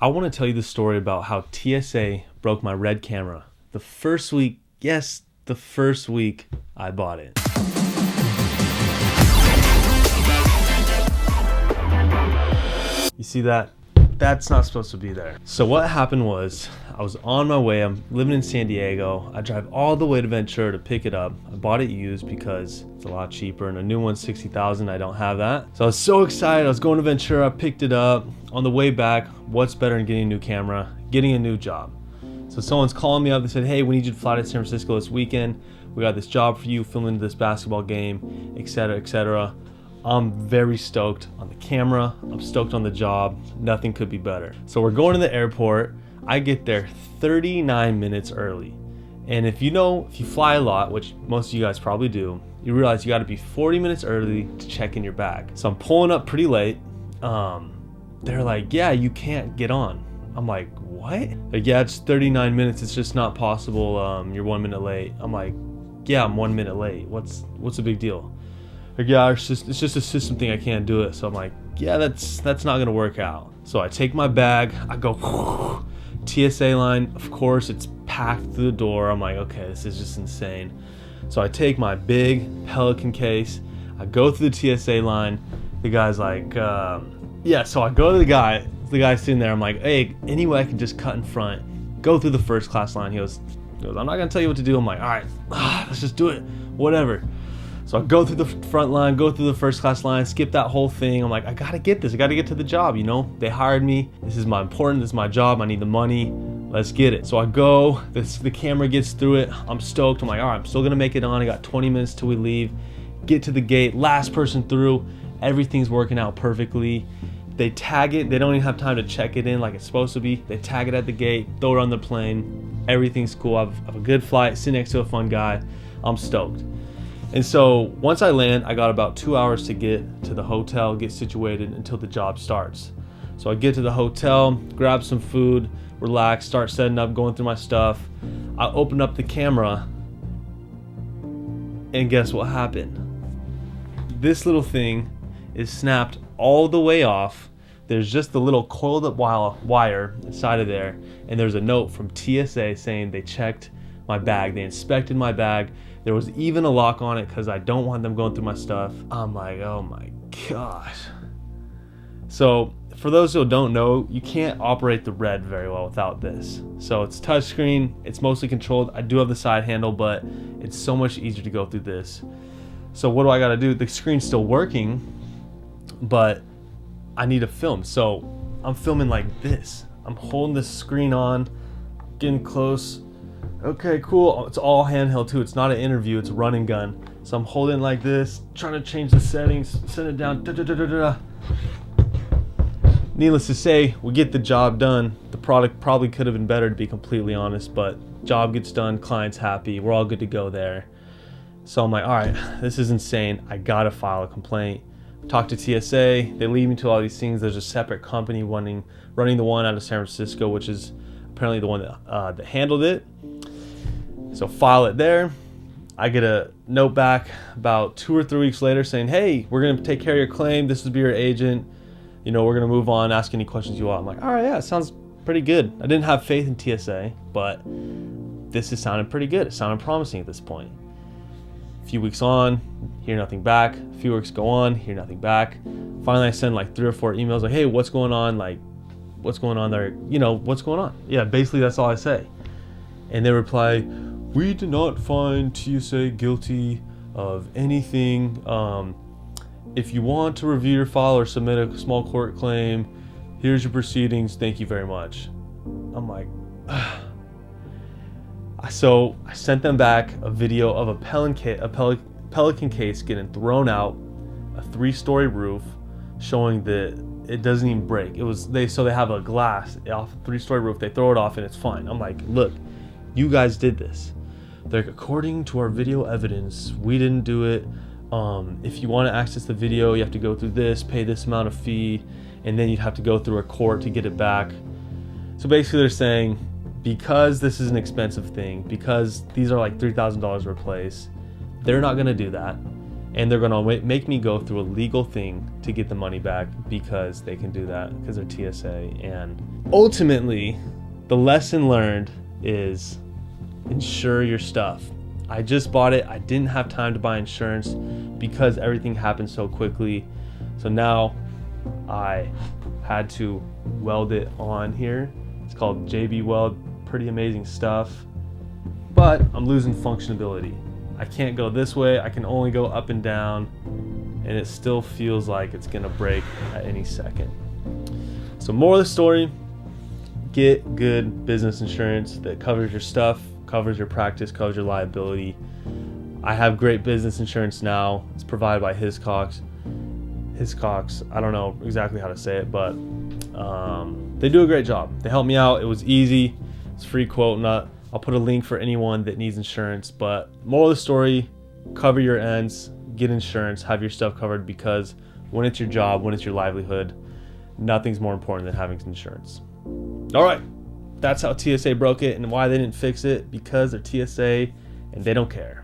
I want to tell you the story about how TSA broke my red camera. The first week, yes, the first week I bought it. You see that? That's not supposed to be there. So what happened was, I was on my way, I'm living in San Diego. I drive all the way to Ventura to pick it up. I bought it used because it's a lot cheaper, and a new one's $60,000, I don't have that. So I was so excited, I was going to Ventura, I picked it up. On the way back, what's better than getting a new camera? Getting a new job. So someone's calling me up, they said, hey, we need you to fly to San Francisco this weekend. We got this job for you, filming this basketball game, etc., etc. I'm very stoked on the camera. I'm stoked on the job. Nothing could be better. So we're going to the airport. I get there 39 minutes early. And if you fly a lot, which most of you guys probably do, you realize you got to be 40 minutes early to check in your bag. So I'm pulling up pretty late. They're like, yeah, you can't get on. I'm like, what? Like, yeah, it's 39 minutes. It's just not possible. You're 1 minute late. I'm like, yeah, I'm 1 minute late. What's the big deal? Like, yeah, it's just a system thing, I can't do it. So I'm like, yeah, that's not gonna work out. So I take my bag, I go TSA line, of course it's packed through the door. I'm like, okay, this is just insane. So I take my big Pelican case, I go through the TSA line. The guy's like, yeah, so I go to the guy sitting there. I'm like, hey, any way I can just cut in front, go through the first class line. He goes, I'm not gonna tell you what to do. I'm like, all right, let's just do it, whatever. So I go through the front line, go through the first class line, skip that whole thing. I'm like, I gotta get this. I gotta get to the job, you know? They hired me. This is my job. I need the money. Let's get it. So I go, the camera gets through it. I'm stoked. I'm like, all right, I'm still gonna make it on. I got 20 minutes till we leave. Get to the gate, last person through. Everything's working out perfectly. They tag it. They don't even have time to check it in like it's supposed to be. They tag it at the gate, throw it on the plane. Everything's cool. I have a good flight, sit next to a fun guy. I'm stoked. And so once I land, I got about 2 hours to get to the hotel, get situated until the job starts. So I get to the hotel, grab some food, relax, start setting up, going through my stuff. I open up the camera, and guess what happened? This little thing is snapped all the way off. There's just the little coiled up wire inside of there, and there's a note from TSA saying they checked my bag, they inspected my bag. There was even a lock on it because I don't want them going through my stuff. I'm like, oh my gosh. So for those who don't know, you can't operate the Red very well without this. So it's touchscreen, it's mostly controlled. I do have the side handle, but it's so much easier to go through this. So what do I gotta do? The screen's still working, but I need to film. So I'm filming like this. I'm holding the screen on, getting close. Okay, cool. It's all handheld too. It's not an interview, it's a run and gun. So I'm holding like this, trying to change the settings, send it down. Needless to say, we get the job done. The product probably could have been better, to be completely honest, but job gets done, client's happy, we're all good to go there. So I'm like, all right, this is insane. I gotta file a complaint. Talk to TSA, they lead me to all these things. There's a separate company running the one out of San Francisco, which is apparently the one that handled it. So file it there. I get a note back about 2 or 3 weeks later saying, hey, we're gonna take care of your claim. This will be your agent. You know, we're gonna move on, ask any questions you want. I'm like, all right, yeah, it sounds pretty good. I didn't have faith in TSA, but this is sounding pretty good. It sounded promising at this point. A few weeks on, hear nothing back. A few weeks go on, hear nothing back. Finally, I send like 3 or 4 emails like, hey, what's going on? Like, what's going on there? You know, what's going on? Yeah, basically that's all I say. And they reply, we did not find TSA guilty of anything. If you want to review your file or submit a small court claim, here's your proceedings. Thank you very much. I'm like, so I sent them back a video of a Pelican case getting thrown out, a 3-story roof, showing that it doesn't even break. So they have a glass off a 3-story roof. They throw it off and it's fine. I'm like, look, you guys did this. They're like, according to our video evidence, we didn't do it. If you want to access the video, you have to go through this, pay this amount of fee, and then you'd have to go through a court to get it back. So basically they're saying, because this is an expensive thing, because these are like $3,000 to replace, they're not going to do that. and they're gonna make me go through a legal thing to get the money back because they can do that because they're TSA. And ultimately, the lesson learned is insure your stuff. I just bought it. I didn't have time to buy insurance because everything happened so quickly. So now I had to weld it on here. It's called JB Weld. Pretty amazing stuff. But I'm losing functionality. I can't go this way. I can only go up and down, and it still feels like it's gonna break at any second. So moral of the story, get good business insurance that covers your stuff, covers your practice, covers your liability. I have great business insurance now. It's provided by Hiscox. I don't know exactly how to say it, but they do a great job. They helped me out. It was easy. It's a free quote. I'll put a link for anyone that needs insurance. But moral of the story, cover your ends, get insurance, have your stuff covered, because when it's your job, when it's your livelihood, nothing's more important than having insurance. All right, that's how TSA broke it and why they didn't fix it, because they're TSA and they don't care.